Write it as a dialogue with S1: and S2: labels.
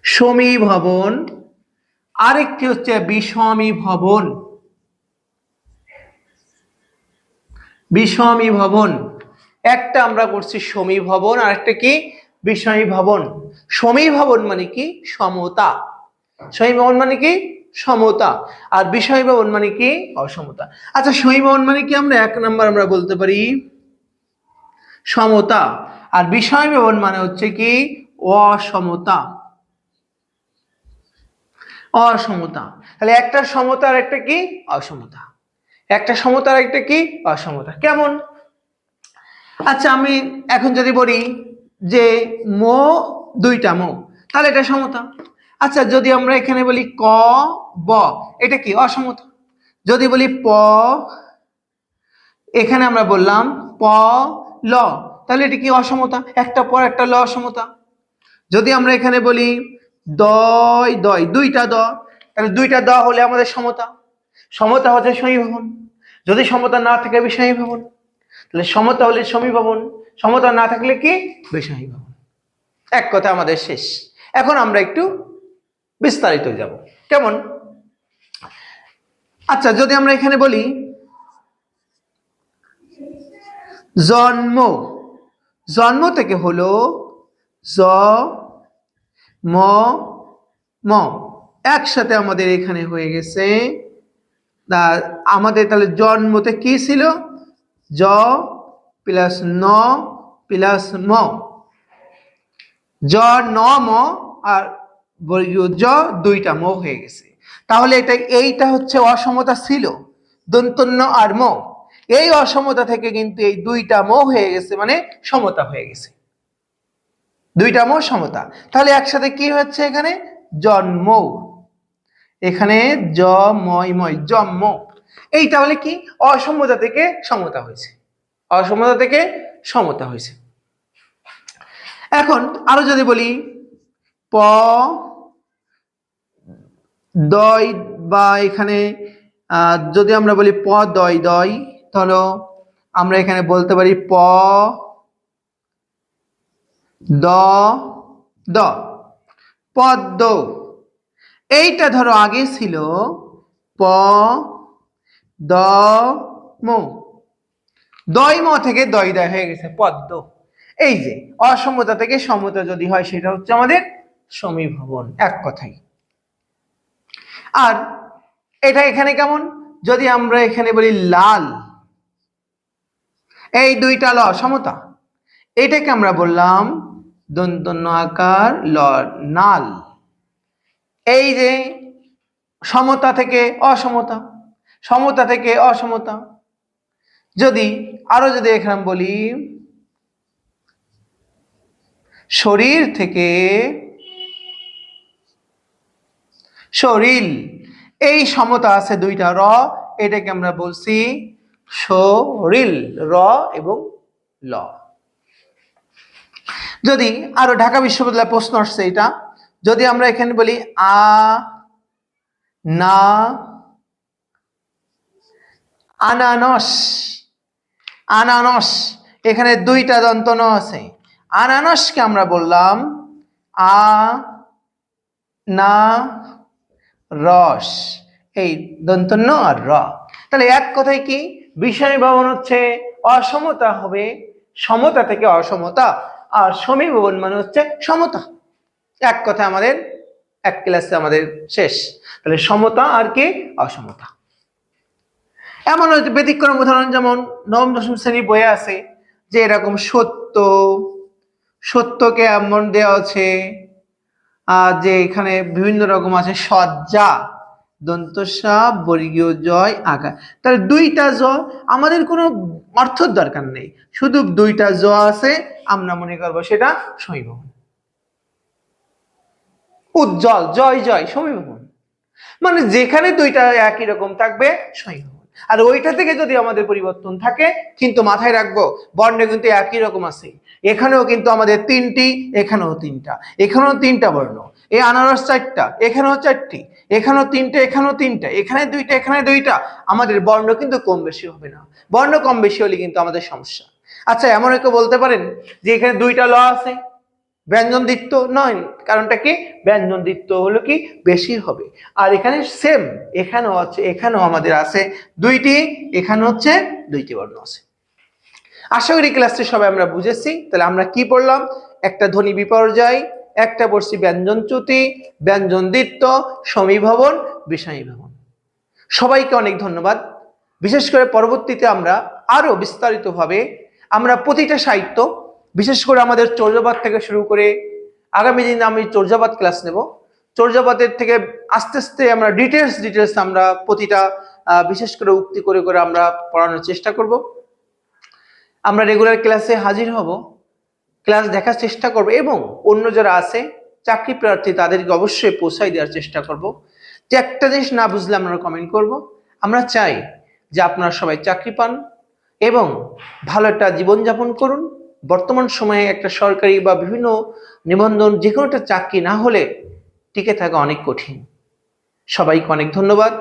S1: সমীভবন, আরেকটি হচ্ছে বিষমীভবন। বিষমীভবন, একটা আমরা করছি সমীভবন, আরেকটা কি বিষমীভবন। সমীভবন মানে কি সমতা, সমীভবন মানে কি সমতা, আর বিষমীভবন মানে কি অসমতা। আচ্ছা সমীভবন মানে কি আমরা এক নাম্বার আমরা বলতে পারি সমতা, আর বিষমীভবন মানে হচ্ছে কি অসমতা। অসমতা, তাহলে একটা সমতা আর একটা কি অসমতা, একটা সমতা আর একটা কি অসমতা। কেমন? আচ্ছা আমি এখন যদি বলি যে মো দুইটা মো, তাহলে এটা সমতা। আচ্ছা যদি আমরা এখানে বলি ক ব, এটা কি অসমতা। যদি বলি প, এখানে আমরা বললাম প ল, তাহলে এটা কি অসমতা, একটা পর একটা ল অসমতা। যদি আমরা এখানে বলি দয় দয়, দুইটা দ, তাহলে দুইটা দ হলে আমাদের সমতা। সমতা হচ্ছে সমীভবন, যদি সমতা না থাকে বিষমীভবন, তাহলে সমতা হলে সমীভবন, সমতা না থাকলে কি বিষমীভবন। এক কথা আমাদের শেষ। এখন আমরা একটু বিস্তারিত যাব। কেমন? আচ্ছা যদি আমরা এখানে বলি জন্ম, জন্ম থেকে হলো জ ম ম, একসাথে আমাদের এখানে হয়ে গেছে। আমাদের তাহলে জন্মতে কি ছিল, জ প্লাস ন প্লাস ম, জ ন ম, আর বর্গীয় জ দুইটা ম হয়ে গেছে। তাহলে এইটা হচ্ছে অসমতা ছিল, দন্তন্য আর ম, এই অসমতা থেকে কিন্তু এই দুইটা ম হয়ে গেছে, মানে সমতা হয়ে গেছে, দুইটা ম সমতা। তাহলে একসাথে কি হচ্ছে এখানে জন্ম, এখানে জ ময় ময় জন্ম। এই তাহলে কি অসমতা থেকে সমতা হয়েছে, অসমতা থেকে সমতা হয়েছে। এখন আরো যদি বলি প দয়, বা এখানে যদি আমরা বলি প দয় দয়, তাহলে আমরা এখানে বলতে পারি প দ দ, পদ্ম। এইটা ধরো আগে ছিল প দ ম, দয় ম থেকে দয় দয় হয়ে গেছে পদ্ম। এই যে অসমতা থেকে সমতা যদি হয় সেটা হচ্ছে আমাদের সমীভবন, এক কথাই। আর এটা এখানে কেমন, যদি আমরা এখানে বলি লাল, এই দুইটা ল সমতা, এটাকে আমরা বললাম দন্তন্য আকার ল নাল। এই যে সমতা থেকে অসমতা, সমতা থেকে অসমতা। যদি আরো যদি এখানে বলি শরীর থেকে শরীর, এই সমতা আছে দুইটা র, এটাকে আমরা বলছি শরীর, র এবং ল। যদি আরো ঢাকা বিশ্ববিদ্যালয়ে প্রশ্ন আসছে এটা, যদি আমরা এখানে বলি আ না আনানস, আনানস, এখানে দুইটা দন্ত ন আছে, আনানসকে আমরা বললাম আ না রস, এই দন্ত ন আর র। তাহলে এক কথায় কি বিষমীভবন হচ্ছে অসমতা হবে সমতা থেকে অসমতা, আর সমীভবন মানে হচ্ছে সমতা। এক কথা আমাদের এক ক্লাসে আমাদের শেষ। তাহলে সমতা আর কি অসমতা। এমন ব্যতিক্রম উদাহরণ যেমন নবম দশম শ্রেণী বইয়ে আছে যে এরকম সত্য, সত্যকে এমন দেওয়া আছে যে এখানে বিভিন্ন রকম আছে সজ্জা, দন্তস্বা বর্গীয় জয় আকার। তাহলে দুইটা জ, আমাদের কোনো অর্থের দরকার নেই, শুধু দুইটা জ আছে, আমরা মনে করবো সেটা সমীভবন। উজ্জ্বল জয় জয় সমীভবন, মানে যেখানে দুইটা একই রকম থাকবে সমীভবন। আর ওইটা থেকে যদি আমাদের পরিবর্তন থাকে, কিন্তু মাথায় রাখবো বর্ণ কিন্তু একই রকম আছে, এখানেও কিন্তু আমাদের তিনটি, এখানেও তিনটা, এখানেও তিনটা বর্ণ, এই আনারস চারটা, এখানেও চারটি, এখানেও তিনটে, এখানেও তিনটা, এখানে দুইটা, এখানে দুইটা, আমাদের বর্ণ কিন্তু কম বেশি হবে না। বর্ণ কম বেশি হলে কিন্তু আমাদের সমস্যা। আচ্ছা এমন কেউ বলতে পারেন যে এখানে দুইটা ল আছে, ব্যঞ্জন দ্বিত্ব নয়, কারণটা কি? ব্যঞ্জন দ্বিত্ব হলো কি বেশি হবে। আর এখানে সেম, এখানেও আছে, এখানেও আমাদের আছে দুইটি, এখানে হচ্ছে দুইটি বর্ণ আছে। আশা করি ক্লাসটি সবাই আমরা বুঝেছি। তাহলে আমরা কি পড়লাম? একটা ধ্বনি বিপর্যয়, একটা পড়ছি ব্যঞ্জন চ্যুতি, ব্যঞ্জন দ্বিত্ব, সমীভবন, বিষমীভবন। সবাইকে অনেক ধন্যবাদ। বিশেষ করে পরবর্তীতে আমরা আরো বিস্তারিতভাবে আমরা প্রতিটা সাহিত্য, বিশেষ করে আমাদের চর্যাপদ থেকে শুরু করে আগামী দিনে আমি চর্যাপদ ক্লাস নেব। চর্যাপদের থেকে আস্তে আস্তে আমরা ডিটেলস আমরা প্রতিটা বিশেষ করে উক্তি করে করে আমরা পড়ানোর চেষ্টা করব। আমরা রেগুলার ক্লাসে হাজির হব, ক্লাস দেখার চেষ্টা করব এবং অন্য যারা আছে চাকরি প্রার্থী তাদেরকে অবশ্যই পৌঁছাই দেওয়ার চেষ্টা করব। যে একটা জিনিস না বুঝলে আমরা কমেন্ট করব। আমরা চাই যে আপনারা সবাই চাকরি পান এবং ভালো একটা জীবনযাপন করুন। বর্তমান সময়ে একটা সরকারি বা বিভিন্ন নিবন্ধন যে কোনো একটা চাকরি না হলে টিকে থাকা অনেক কঠিন। সবাইকে অনেক ধন্যবাদ।